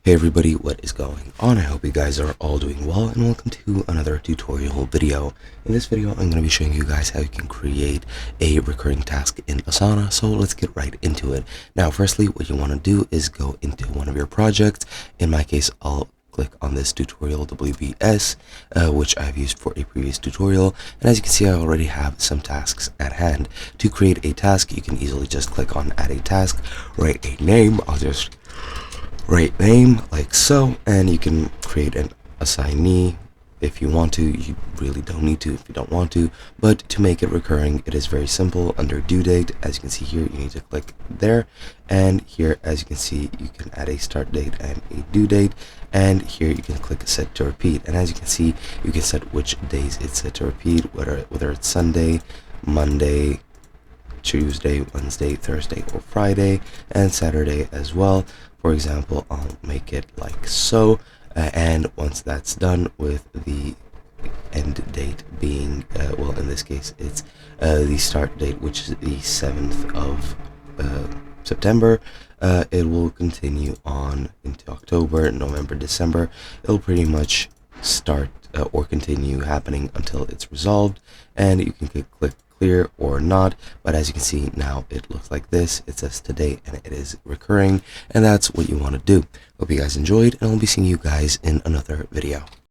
Hey everybody, what is going on? I hope you guys are all doing well, and welcome to another tutorial video. In this video, I'm going to be showing you guys how you can create a recurring task in Asana, so let's get right into it. Now, firstly, what you want to do is go into one of your projects. In my case, I'll click on this tutorial WBS, which I've used for a previous tutorial, and as you can see, I already have some tasks at hand. To create a task, you can easily just click on add a task, write a name. I'll just write name like so, and you can create an assignee if you want to. You really don't need to if you don't want to, but to make it recurring, it is very simple. Under due date, as you can see here, you need to click there, and here, as you can see, you can add a start date and a due date, and here you can click set to repeat, and as you can see, you can set which days it's set to repeat, whether it's Sunday, Monday, Tuesday, Wednesday, Thursday, or Friday, and Saturday as well. For example, I'll make it like so, and once that's done, with the end date being, well, in this case, it's the start date, which is the 7th of September, it will continue on into October, November, December. It'll pretty much start or continue happening until it's resolved, and you can click clear or not, but as you can see now, it looks like this. It says today, and it is recurring, and that's what you want to do. Hope you guys enjoyed, and I'll be seeing you guys in another video.